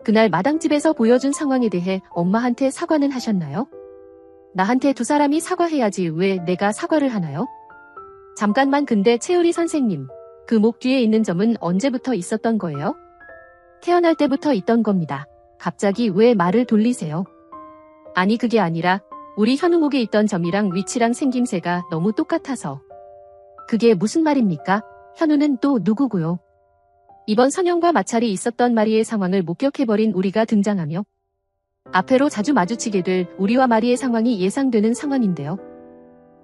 그날 마당집에서 보여준 상황에 대해 엄마한테 사과는 하셨나요? 나한테 두 사람이 사과해야지 왜 내가 사과를 하나요? 잠깐만 근데 채우리 선생님, 그 목 뒤에 있는 점은 언제부터 있었던 거예요? 태어날 때부터 있던 겁니다. 갑자기 왜 말을 돌리세요? 아니 그게 아니라 우리 현우 목에 있던 점이랑 위치랑 생김새가 너무 똑같아서. 그게 무슨 말입니까? 현우는 또 누구고요? 이번 선영과 마찰이 있었던 마리의 상황을 목격해버린 우리가 등장하며 앞으로 자주 마주치게 될 우리와 마리의 상황이 예상되는 상황인데요.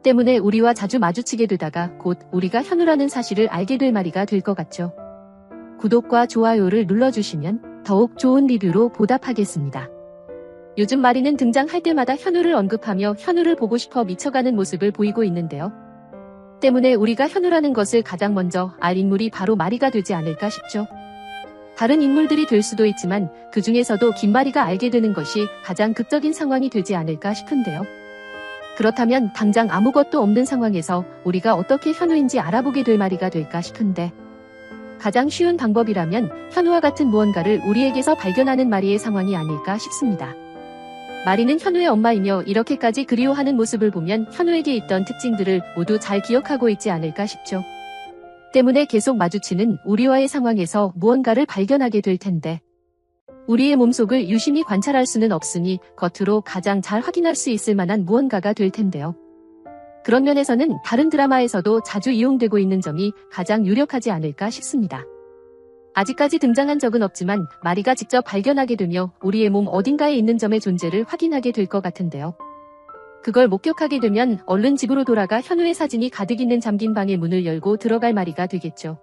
때문에 우리와 자주 마주치게 되다가 곧 우리가 현우라는 사실을 알게 될 마리가 될 것 같죠. 구독과 좋아요를 눌러주시면 더욱 좋은 리뷰로 보답하겠습니다. 요즘 마리는 등장할 때마다 현우를 언급하며 현우를 보고 싶어 미쳐가는 모습을 보이고 있는데요. 때문에 우리가 현우라는 것을 가장 먼저 알 인물이 바로 마리가 되지 않을까 싶죠. 다른 인물들이 될 수도 있지만 그 중에서도 김마리가 알게 되는 것이 가장 극적인 상황이 되지 않을까 싶은데요. 그렇다면 당장 아무것도 없는 상황에서 우리가 어떻게 현우인지 알아보게 될 마리가 될까 싶은데 가장 쉬운 방법이라면 현우와 같은 무언가를 우리에게서 발견하는 마리의 상황이 아닐까 싶습니다. 마리는 현우의 엄마이며 이렇게까지 그리워하는 모습을 보면 현우에게 있던 특징들을 모두 잘 기억하고 있지 않을까 싶죠. 때문에 계속 마주치는 우리와의 상황에서 무언가를 발견하게 될 텐데 우리의 몸속을 유심히 관찰할 수는 없으니 겉으로 가장 잘 확인할 수 있을 만한 무언가가 될 텐데요. 그런 면에서는 다른 드라마에서도 자주 이용되고 있는 점이 가장 유력하지 않을까 싶습니다. 아직까지 등장한 적은 없지만 마리가 직접 발견하게 되며 우리의 몸 어딘가에 있는 점의 존재를 확인하게 될 것 같은데요. 그걸 목격하게 되면 얼른 집으로 돌아가 현우의 사진이 가득 있는 잠긴 방의 문을 열고 들어갈 마리가 되겠죠.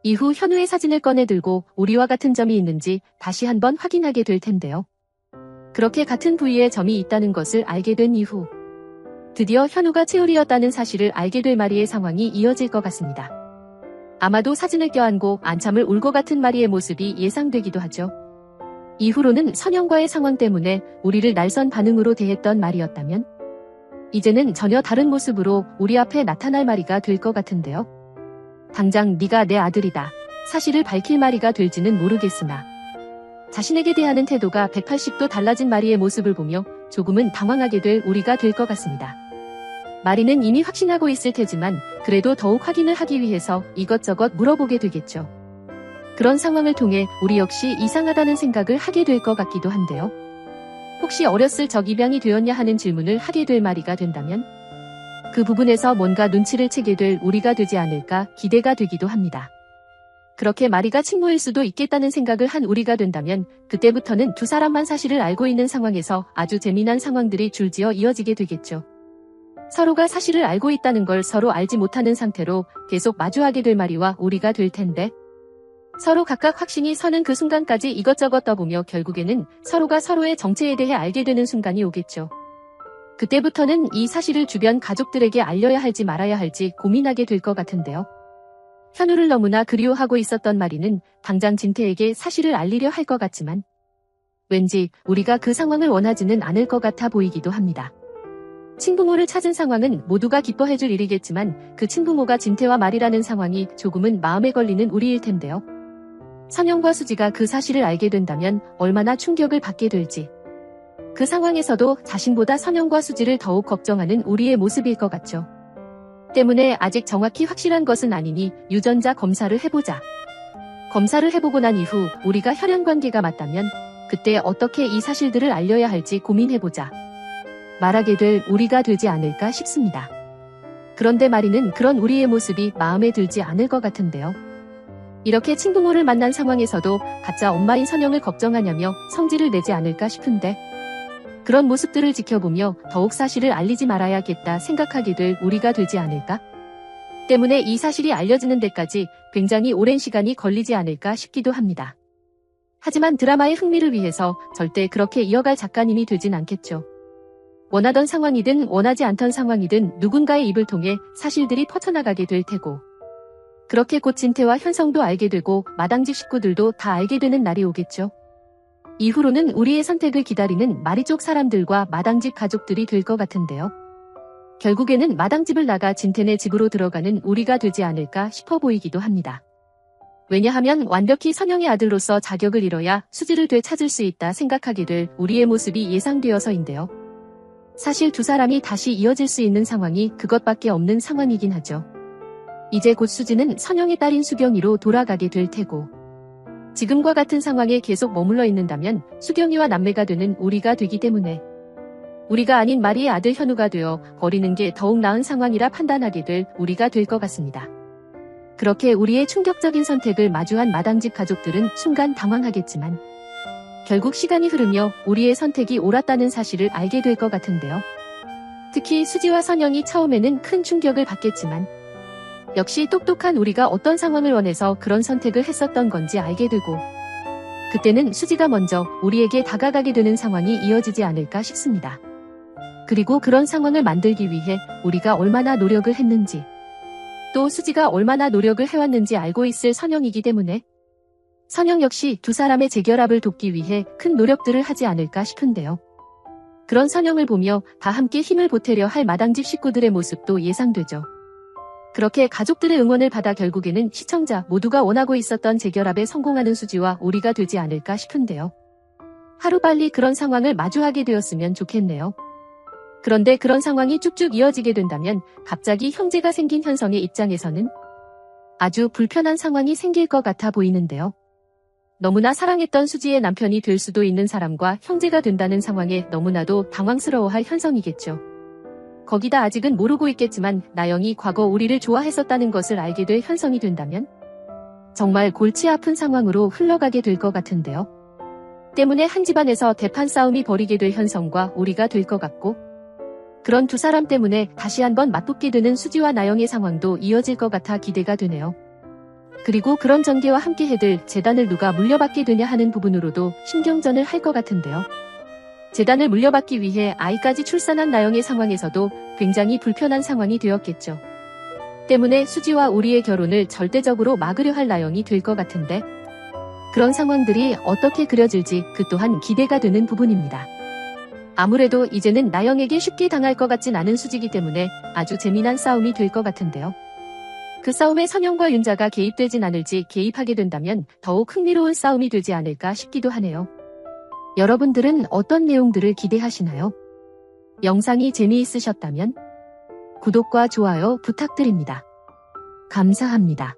이후 현우의 사진을 꺼내 들고 우리와 같은 점이 있는지 다시 한번 확인하게 될 텐데요. 그렇게 같은 부위에 점이 있다는 것을 알게 된 이후 드디어 현우가 채울이었다는 사실을 알게 될 마리의 상황이 이어질 것 같습니다. 아마도 사진을 껴안고 안참을 울 것 같은 마리의 모습이 예상되기도 하죠. 이후로는 선영과의 상황 때문에 우리를 날선 반응으로 대했던 마리였다면 이제는 전혀 다른 모습으로 우리 앞에 나타날 마리가 될 것 같은데요. 당장 네가 내 아들이다. 사실을 밝힐 마리가 될지는 모르겠으나 자신에게 대하는 태도가 180도 달라진 마리의 모습을 보며 조금은 당황하게 될 우리가 될 것 같습니다. 마리는 이미 확신하고 있을 테지만 그래도 더욱 확인을 하기 위해서 이것저것 물어보게 되겠죠. 그런 상황을 통해 우리 역시 이상하다는 생각을 하게 될 것 같기도 한데요. 혹시 어렸을 적 입양이 되었냐 하는 질문을 하게 될 마리가 된다면 그 부분에서 뭔가 눈치를 채게 될 우리가 되지 않을까 기대가 되기도 합니다. 그렇게 마리가 친모일 수도 있겠다는 생각을 한 우리가 된다면 그때부터는 두 사람만 사실을 알고 있는 상황에서 아주 재미난 상황들이 줄지어 이어지게 되겠죠. 서로가 사실을 알고 있다는 걸 서로 알지 못하는 상태로 계속 마주하게 될 마리와 우리가 될 텐데 서로 각각 확신이 서는 그 순간까지 이것저것 떠보며 결국에는 서로가 서로의 정체에 대해 알게 되는 순간이 오겠죠. 그때부터는 이 사실을 주변 가족들에게 알려야 할지 말아야 할지 고민하게 될 것 같은데요. 현우를 너무나 그리워하고 있었던 마리는 당장 진태에게 사실을 알리려 할 것 같지만 왠지 우리가 그 상황을 원하지는 않을 것 같아 보이기도 합니다. 친부모를 찾은 상황은 모두가 기뻐해줄 일이겠지만 그 친부모가 진태와 마리라는 상황이 조금은 마음에 걸리는 우리일 텐데요. 선영과 수지가 그 사실을 알게 된다면 얼마나 충격을 받게 될지 그 상황에서도 자신보다 선영과 수지를 더욱 걱정하는 우리의 모습일 것 같죠. 때문에 아직 정확히 확실한 것은 아니니 유전자 검사를 해보자. 검사를 해보고 난 이후 우리가 혈연관계가 맞다면 그때 어떻게 이 사실들을 알려야 할지 고민해보자. 말하게 될 우리가 되지 않을까 싶습니다. 그런데 마리는 그런 우리의 모습이 마음에 들지 않을 것 같은데요. 이렇게 친부모를 만난 상황에서도 가짜 엄마인 선영을 걱정하냐며 성질을 내지 않을까 싶은데 그런 모습들을 지켜보며 더욱 사실을 알리지 말아야겠다 생각하게 될 우리가 되지 않을까? 때문에 이 사실이 알려지는 데까지 굉장히 오랜 시간이 걸리지 않을까 싶기도 합니다. 하지만 드라마의 흥미를 위해서 절대 그렇게 이어갈 작가님이 되진 않겠죠. 원하던 상황이든 원하지 않던 상황이든 누군가의 입을 통해 사실들이 퍼져나가게 될 테고 그렇게 곧 진태와 현성도 알게 되고 마당집 식구들도 다 알게 되는 날이 오겠죠. 이후로는 우리의 선택을 기다리는 마리 쪽 사람들과 마당집 가족들이 될 것 같은데요. 결국에는 마당집을 나가 진태네 집으로 들어가는 우리가 되지 않을까 싶어 보이기도 합니다. 왜냐하면 완벽히 선영의 아들로서 자격을 이뤄야 수지를 되찾을 수 있다 생각하게 될 우리의 모습이 예상되어서인데요. 사실 두 사람이 다시 이어질 수 있는 상황이 그것밖에 없는 상황이긴 하죠. 이제 곧 수지는 선영의 딸인 수경이로 돌아가게 될 테고, 지금과 같은 상황에 계속 머물러 있는다면 수경이와 남매가 되는 우리가 되기 때문에 우리가 아닌 마리의 아들 현우가 되어 버리는 게 더욱 나은 상황이라 판단하게 될 우리가 될 것 같습니다. 그렇게 우리의 충격적인 선택을 마주한 마당집 가족들은 순간 당황하겠지만 결국 시간이 흐르며 우리의 선택이 옳았다는 사실을 알게 될 것 같은데요. 특히 수지와 선영이 처음에는 큰 충격을 받겠지만 역시 똑똑한 우리가 어떤 상황을 원해서 그런 선택을 했었던 건지 알게 되고, 그때는 수지가 먼저 우리에게 다가가게 되는 상황이 이어지지 않을까 싶습니다. 그리고 그런 상황을 만들기 위해 우리가 얼마나 노력을 했는지, 또 수지가 얼마나 노력을 해왔는지 알고 있을 선영이기 때문에 선영 역시 두 사람의 재결합을 돕기 위해 큰 노력들을 하지 않을까 싶은데요. 그런 선영을 보며 다 함께 힘을 보태려 할 마당집 식구들의 모습도 예상되죠. 그렇게 가족들의 응원을 받아 결국에는 시청자 모두가 원하고 있었던 재결합에 성공하는 수지와 우리가 되지 않을까 싶은데요. 하루빨리 그런 상황을 마주하게 되었으면 좋겠네요. 그런데 그런 상황이 쭉쭉 이어지게 된다면 갑자기 형제가 생긴 현성의 입장에서는 아주 불편한 상황이 생길 것 같아 보이는데요. 너무나 사랑했던 수지의 남편이 될 수도 있는 사람과 형제가 된다는 상황에 너무나도 당황스러워할 현성이겠죠. 거기다 아직은 모르고 있겠지만 나영이 과거 우리를 좋아했었다는 것을 알게 될 현성이 된다면 정말 골치 아픈 상황으로 흘러가게 될 것 같은데요. 때문에 한 집안에서 대판 싸움이 벌이게 될 현성과 우리가 될 것 같고, 그런 두 사람 때문에 다시 한번 맞붙게 되는 수지와 나영의 상황도 이어질 것 같아 기대가 되네요. 그리고 그런 전개와 함께 해들 재단을 누가 물려받게 되냐 하는 부분으로도 신경전을 할 것 같은데요. 재단을 물려받기 위해 아이까지 출산한 나영의 상황에서도 굉장히 불편한 상황이 되었겠죠. 때문에 수지와 우리의 결혼을 절대적으로 막으려 할 나영이 될 것 같은데, 그런 상황들이 어떻게 그려질지 그 또한 기대가 되는 부분입니다. 아무래도 이제는 나영에게 쉽게 당할 것 같진 않은 수지이기 때문에 아주 재미난 싸움이 될 것 같은데요. 그 싸움에 선영과 윤자가 개입되진 않을지 개입하게 된다면 더욱 흥미로운 싸움이 되지 않을까 싶기도 하네요. 여러분들은 어떤 내용들을 기대하시나요? 영상이 재미있으셨다면 구독과 좋아요 부탁드립니다. 감사합니다.